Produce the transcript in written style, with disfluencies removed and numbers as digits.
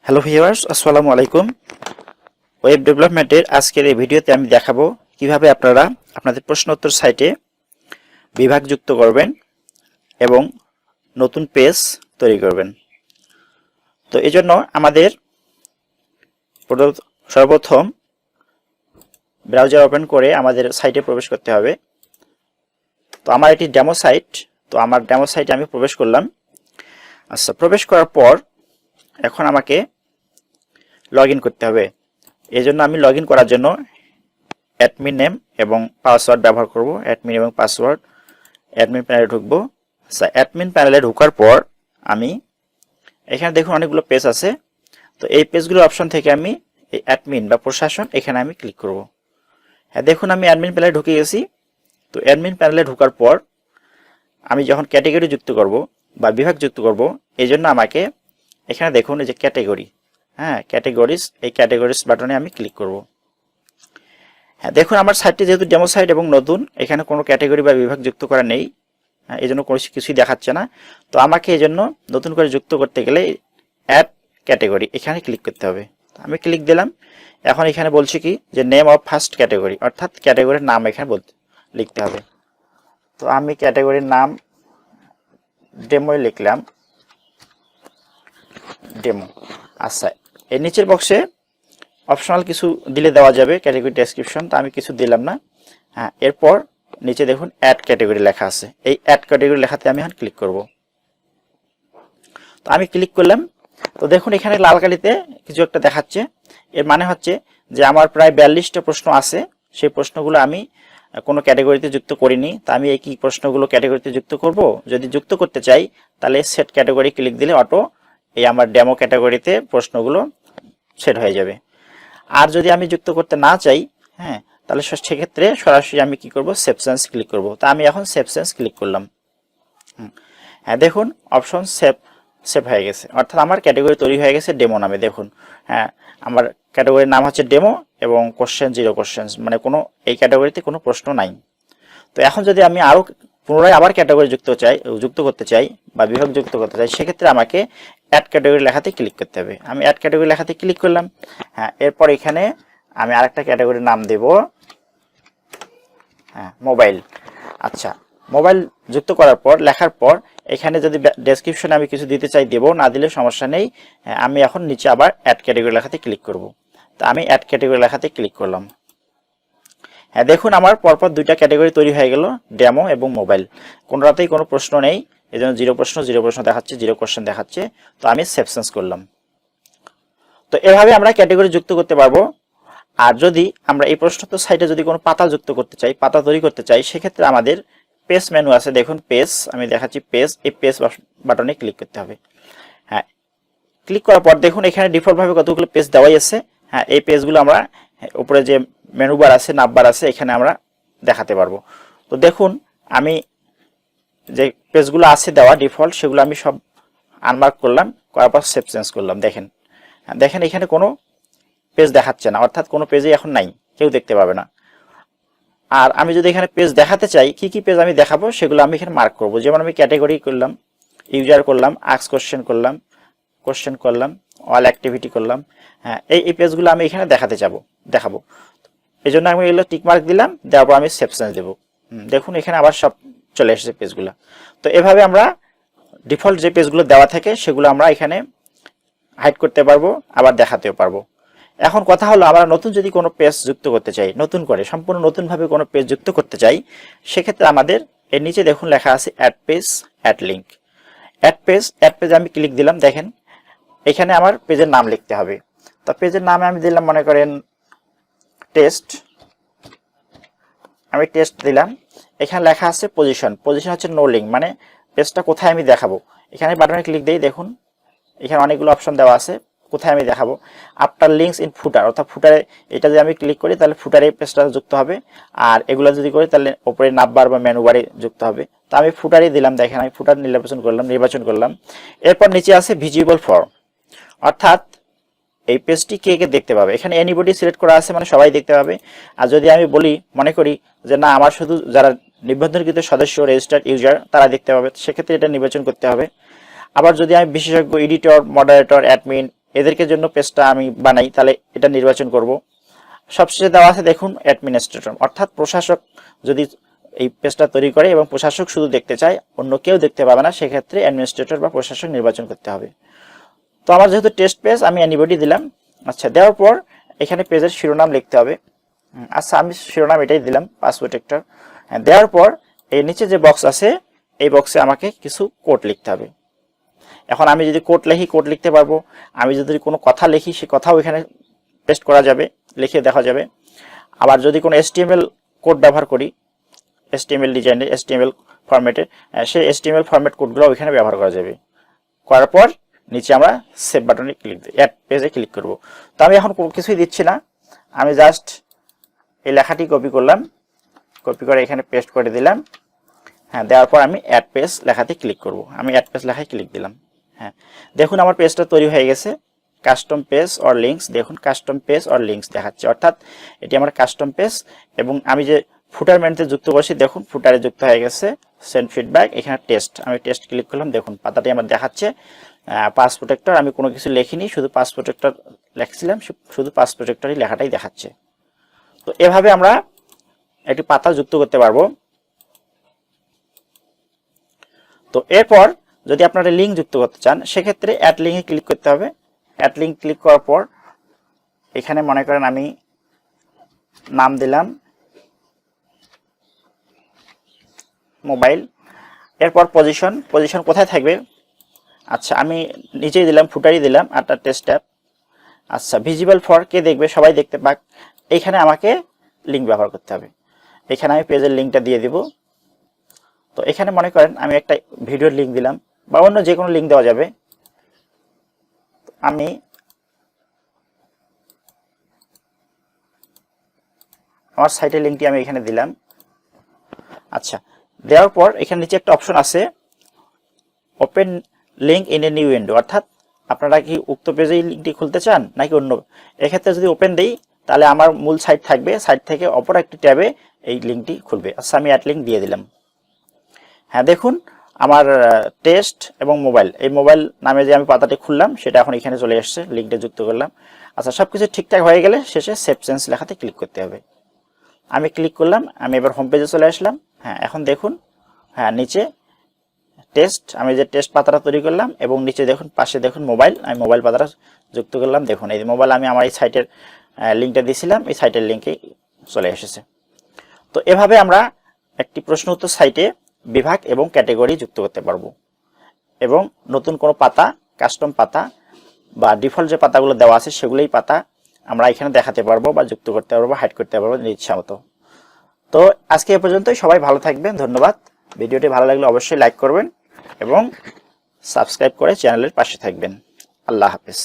Hello viewers, আসসালামু আলাইকুম। Web ডেভেলপমেন্টের আজকের এই ভিডিওতে আমি দেখাবো কিভাবে আপনারা আপনাদের প্রশ্নোত্তর সাইটে বিভাগ যুক্ত করবেন এবং নতুন পেজ তৈরি করবেন। তো এজন্য আমাদের সর্বপ্রথম ব্রাউজার ওপেন করে আমাদের সাইটে প্রবেশ করতে হবে। তো আমার এটি ডেমো সাইট, তো আমার ডেমো সাইটে আমি প্রবেশ করলাম। আচ্ছা, প্রবেশ করার পর এখন আমাকে লগ ইন করতে হবে। এই জন্য আমি লগ ইন করার জন্য অ্যাডমিন নেম এবং পাসওয়ার্ড ব্যবহার করব। অ্যাডমিন এবং পাসওয়ার্ড, অ্যাডমিন প্যানেলে ঢুকবো। আচ্ছা, অ্যাডমিন প্যানেলে ঢোকার পর আমি এখানে দেখুন অনেকগুলো পেজ আছে। তো এই পেজগুলো অপশন থেকে আমি এই অ্যাডমিন বা প্রশাসন এখানে আমি ক্লিক করব। হ্যাঁ, দেখুন আমি অ্যাডমিন প্যানেলে ঢুকে গেছি। তো অ্যাডমিন প্যানেলে ঢোকার পর আমি যখন ক্যাটাগরি যুক্ত করব বা বিভাগ যুক্ত করব, এই জন্য আমাকে এখানে দেখুন এই যে ক্যাটাগরি, ক্যাটাগরিজ, এই ক্যাটাগরিজ বাটনে আমি ক্লিক করব। হ্যাঁ, দেখুন আমার সাইটটি যেহেতু ডেমো সাইট এবং নতুন, এখানে কোনো ক্যাটাগরি বা বিভাগ যুক্ত করা নেই, এই জন্য কোনো কিছুই দেখাচ্ছে না। তো আমাকে এই জন্য নতুন করে যুক্ত করতে গেলে অ্যাড ক্যাটাগরি এখানে ক্লিক করতে হবে। আমি ক্লিক দিলাম। এখন এখানে বলছি কি যে নেম অফ ফার্স্ট ক্যাটাগরি, অর্থাৎ ক্যাটাগরির নাম এখানে লিখতে হবে। তো আমি ক্যাটাগরির নাম ডেমোই লিখলাম, ডেমো। আচ্ছা, এর নিচের বক্সে অপশনাল কিছু দিলে দেওয়া যাবে, ক্যাটাগরি ডেসক্রিপশন, তো আমি কিছু দিলাম না। হ্যাঁ, এরপর নিচে দেখুন অ্যাড ক্যাটাগরি লেখা আছে, এই অ্যাড ক্যাটাগরি লেখাতে আমি এখন ক্লিক করব। তো আমি ক্লিক করলাম। তো দেখুন এখানে লাল কালিতে কিছু একটা দেখাচ্ছে, এর মানে হচ্ছে যে আমার প্রায় 42টা প্রশ্ন আছে, সেই প্রশ্নগুলো আমি কোনো ক্যাটাগরিতে যুক্ত করিনি। তা আমি এই কি প্রশ্নগুলো ক্যাটাগরিতে যুক্ত করব? যদি যুক্ত করতে চাই তাহলে সেট ক্যাটাগরি ক্লিক দিলে অটো এই আমার ডেমো ক্যাটাগরিতে প্রশ্নগুলো সেট হয়ে যাবে। আর যদি আমি যুক্ত করতে না চাই, তাহলে সেক্ষেত্রে সরাসরি আমি কি করব, সেভ চেঞ্জ ক্লিক করব। তা আমি এখন সেভ চেঞ্জ ক্লিক করলাম। হ্যাঁ, দেখুন অপশন সেভ হয়ে গেছে, অর্থাৎ আমার ক্যাটাগরি তৈরি হয়ে গেছে ডেমো নামে। দেখুন, আমার ক্যাটাগরির নাম হচ্ছে ডেমো এবং কোশ্চেন 0 কোশ্চেন, মানে কোনো এই ক্যাটাগরিতে কোনো প্রশ্ন নাই। তো এখন যদি আমি আরও পুনরায় আবার ক্যাটাগরি যুক্ত করতে চাই বা বিভাগ যুক্ত করতে চাই, সেক্ষেত্রে আমাকে অ্যাড ক্যাটাগরি লেখাতে ক্লিক করতে হবে। আমি অ্যাড ক্যাটাগরি লেখাতে ক্লিক করলাম। হ্যাঁ, এরপর এখানে আমি আরেকটা ক্যাটাগরির নাম দেব, মোবাইল। আচ্ছা, মোবাইল যুক্ত করার পর লেখার পর এখানে যদি ডেসক্রিপশনে আমি কিছু দিতে চাই দেব, না দিলে সমস্যা নেই। আমি এখন নিচে আবার অ্যাড ক্যাটাগরি লেখাতে ক্লিক করব। তা আমি অ্যাড ক্যাটাগরি লেখাতে ক্লিক করলাম। হ্যাঁ, দেখুন আমার পরপর দুইটা ক্যাটাগরি তৈরি হয়ে গেল, ডেমো এবং মোবাইল। কোনোটাতেই কোনো প্রশ্ন নেই, এই জন্য 0 প্রশ্ন দেখাচ্ছে, 0 কোশ্চেন দেখাচ্ছে। তো আমি সেভ চেঞ্জ করলাম। তো এভাবে আমরা ক্যাটাগরি যুক্ত করতে পারবো। আর যদি আমরা এই প্রশ্নোত্তর সাইটে যদি কোনো পাতা যুক্ত করতে চাই, পাতা তৈরি করতে চাই, সেক্ষেত্রে আমাদের পেজ মেনু আছে, দেখুন পেজ, আমি দেখাচ্ছি পেজ, এই পেজ বাটনে ক্লিক করতে হবে। হ্যাঁ, ক্লিক করার পর দেখুন এখানে ডিফল্টভাবে কতগুলো পেজ দেওয়াই আছে। হ্যাঁ, এই পেজগুলো আমরা উপরে যে মেনু বার আছে, নাম বার আছে, এখানে আমরা দেখাতে পারবো। তো দেখুন আমি যে পেজগুলো আছে দেওয়া ডিফল্ট, সেগুলো আমি সব আনমার্ক করলাম, করার পর সেভ চেঞ্জ করলাম। দেখেন, দেখেন এখানে কোনো পেজ দেখাচ্ছে না, অর্থাৎ কোনো পেজে এখন নাই, কেউ দেখতে পাবে না। আর আমি যদি এখানে পেজ দেখাতে চাই, কি কি পেজ আমি দেখাবো সেগুলো আমি এখানে মার্ক করব। যেমন আমি ক্যাটাগরি করলাম, ইউজার করলাম, আস্ক কোশ্চেন করলাম, অল অ্যাক্টিভিটি করলাম। হ্যাঁ, এই পেজগুলো আমি এখানে দেখাবো। এই জন্য আমি এগুলো টিক মার্ক দিলাম, দেওয়ার পর আমি সেভ চেঞ্জ দেবো। দেখুন এখানে আবার সব চলে এসেছে পেজগুলো। তো এভাবে আমরা ডিফল্ট যে পেজগুলো দেওয়া থাকে সেগুলো আমরা এখানে হাইড করতে পারবো, আবার দেখাতেও পারবো। এখন কথা হলো, আমরা নতুন যদি কোনো পেজ যুক্ত করতে চাই, নতুন করে সম্পূর্ণ নতুনভাবে কোনো পেজ যুক্ত করতে চাই, সেক্ষেত্রে আমাদের এর নিচে দেখুন লেখা আছে add page, add link. Add page আমি ক্লিক দিলাম। দেখেন এখানে আমার পেজের নাম লিখতে হবে। তো পেজের নামে আমি দিলাম, মনে করেন টেস্ট, আমি টেস্ট দিলাম। এখানে লেখা আছে পজিশন হচ্ছে নো লিঙ্ক, মানে পেজটা কোথায় আমি দেখাবো। এখানে বাটনে ক্লিক দিই, দেখুন এখানে অনেকগুলো অপশন দেওয়া আছে কোথায় আমি দেখাবো। আফটার লিঙ্কস ইন ফুটার, অর্থাৎ ফুটারে, এটা যদি আমি ক্লিক করি তাহলে ফুটারে পেজটা যুক্ত হবে। আর এগুলো যদি করি তাহলে উপরে নাববার বা মেনু বারে যুক্ত হবে। তো আমি ফুটারই দিলাম। দেখেন আমি ফুটার নির্বাচন করলাম। এরপর নিচে আছে ভিজিবল ফর, অর্থাৎ এই পেজটি কে কে দেখতে পাবে। এখানে এনিবডি সিলেক্ট করা আছে, মানে সবাই দেখতে পাবে। আর যদি আমি মনে করি যে না, আমার শুধু যারা নিবন্ধনকৃত সদস্য, রেজিস্টার্ড ইউজার, তারা দেখতে পাবে, সেক্ষেত্রে এটা নির্বাচন করতে হবে। আবার যদি আমি বিশেষজ্ঞ, এডিটর, মডারেটর, অ্যাডমিন, এদেরকে জন্য পেজটা আমি বানাই, তাহলে এটা নির্বাচন করব। সবশেষে দেওয়া আছে দেখুন অ্যাডমিনিস্ট্রেটর, অর্থাৎ প্রশাসক যদি এই পেজটা তৈরি করে এবং প্রশাসক শুধু দেখতে চায়, অন্য কেউ দেখতে পাবে না, সেক্ষেত্রে অ্যাডমিনিস্ট্রেটর বা প্রশাসক নির্বাচন করতে হবে। তো আমার যেহেতু টেস্ট পেজ, আমি এনিবডি দিলাম। আচ্ছা, দেওয়ার পর এখানে পেজের শিরোনাম লিখতে হবে। আচ্ছা, আমি শিরোনাম এটাই দিলাম, পাস প্রোটেক্টর। দেওয়ার পর এই নিচে যে বক্স আছে, এই বক্সে আমাকে কিছু কোড লিখতে হবে। এখন আমি যদি কোড লিখি, কোড লিখতে পারবো। আমি যদি কোনো কথা লিখি, সেই কথাও এখানে পেস্ট করা যাবে, লিখে দেখা যাবে। আবার যদি কোনো HTML কোড ব্যবহার করি, HTML ডিজাইনের HTML ফরম্যাটের, সেই HTML ফরম্যাট কোডগুলো এখানে ব্যবহার করা যাবে। করার পর নিচে আমরা সেভ বাটনে ক্লিক দিই, অ্যাড পেজে ক্লিক করব। তো আমি এখন কিছুই দিচ্ছি না, আমি জাস্ট এই লেখাটি কপি করলাম, কপি করে এখানে পেস্ট করে দিলাম। হ্যাঁ, দেওয়ার পর আমি অ্যাড পেজ লেখাতে ক্লিক করব। আমি অ্যাড পেজ লেখায় ক্লিক দিলাম। হ্যাঁ, দেখুন আমার পেজটা তৈরি হয়ে গেছে। কাস্টম পেজ অর লিঙ্কস, দেখুন কাস্টম পেজ অর লিঙ্কস দেখাচ্ছে, অর্থাৎ এটি আমার কাস্টম পেজ। এবং আমি যে ফুটার মেনুতে যুক্ত করছি, দেখুন ফুটারে যুক্ত হয়ে গেছে। সেন্ড ফিডব্যাক, এখানে টেস্ট, আমি টেস্ট ক্লিক করলাম। দেখুন পাতাটি আমার দেখাচ্ছে পাস প্রোটেক্টর। আমি কোনো কিছু লেখিনি, শুধু পাস প্রোটেক্টর লিখছিলাম, শুধু পাস প্রোটেক্টরই লেখাটাই দেখাচ্ছে। তো এভাবে আমরা একটি পাতা যুক্ত করতে পারবো। তো এরপর যদি আপনারা লিঙ্ক যুক্ত করতে চান, সেক্ষেত্রে অ্যাড লিঙ্কে ক্লিক করতে হবে। অ্যাড লিঙ্ক ক্লিক করার পর এখানে মনে করেন আমি নাম দিলাম মোবাইল। এরপর পজিশন, পজিশন কোথায় থাকবে? আচ্ছা, আমি নিচেই দিলাম, ফুটারই দিলাম, আর টেস্ট ট্যাব। আচ্ছা, ভিজিবল ফর, কে দেখবে? সবাই দেখতে পাক। এইখানে আমাকে লিঙ্ক ব্যবহার করতে হবে। এখানে আমি পেজের লিঙ্কটা দিয়ে দিব। তো এখানে মনে করেন আমি একটা ভিডিওর লিঙ্ক দিলাম, বা অন্য যে কোনো লিঙ্ক দেওয়া যাবে। আমি আমার সাইটের লিঙ্কটি আমি এখানে দিলাম। আচ্ছা, দেওয়ার পর এখানে নিচে একটা অপশন আছে, open link in a new window, অর্থাৎ আপনারা কি উক্ত পেজে এই লিঙ্কটি খুলতে চান নাকি অন্য? এক্ষেত্রে যদি ওপেন দিই, তাহলে আমার মূল সাইট থাকবে, সাইট থেকে অপর একটি ট্যাবে এই লিঙ্কটি খুলবে। আচ্ছা, আমি অ্যাড লিঙ্ক দিয়ে দিলাম। হ্যাঁ, দেখুন আমার টেস্ট এবং মোবাইল, এই মোবাইল নামে যে আমি পাতাটি খুললাম, সেটা এখন এখানে চলে এসেছে, লিঙ্কটা যুক্ত করলাম। আচ্ছা, সবকিছু ঠিকঠাক হয়ে গেলে শেষে সেভ চেঞ্জ লেখাতে ক্লিক করতে হবে। আমি ক্লিক করলাম, আমি এবার হোম পেজে চলে আসলাম। হ্যাঁ, এখন দেখুন, হ্যাঁ নিচে টেস্ট, আমি যে টেস্ট পাতাটা তৈরি করলাম, এবং নিচে দেখুন পাশে দেখুন মোবাইল, আমি মোবাইল পাতাটা যুক্ত করলাম। দেখুন এই মোবাইল আমি আমার এই সাইটের লিঙ্কটা দিয়েছিলাম, এই সাইটের লিঙ্কে চলে এসেছে। তো এভাবে আমরা একটি প্রশ্ন উত্তর সাইটে বিভাগ এবং ক্যাটাগরি যুক্ত করতে পারবো, এবং নতুন কোনো পাতা, কাস্টম পাতা বা ডিফল্ট যে পাতাগুলো দেওয়া আছে সেগুলোই পাতা আমরা এখানে দেখাতে পারবো, বা যুক্ত করতে পারবো, হাইড করতে পারবো ইচ্ছা মতো। তো আজকে এ পর্যন্তই, সবাই ভালো থাকবেন, ধন্যবাদ। ভিডিওটি ভালো লাগলে অবশ্যই লাইক করবেন এবং সাবস্ক্রাইব করে চ্যানেলের পাশে থাকবেন। আল্লাহ হাফেজ।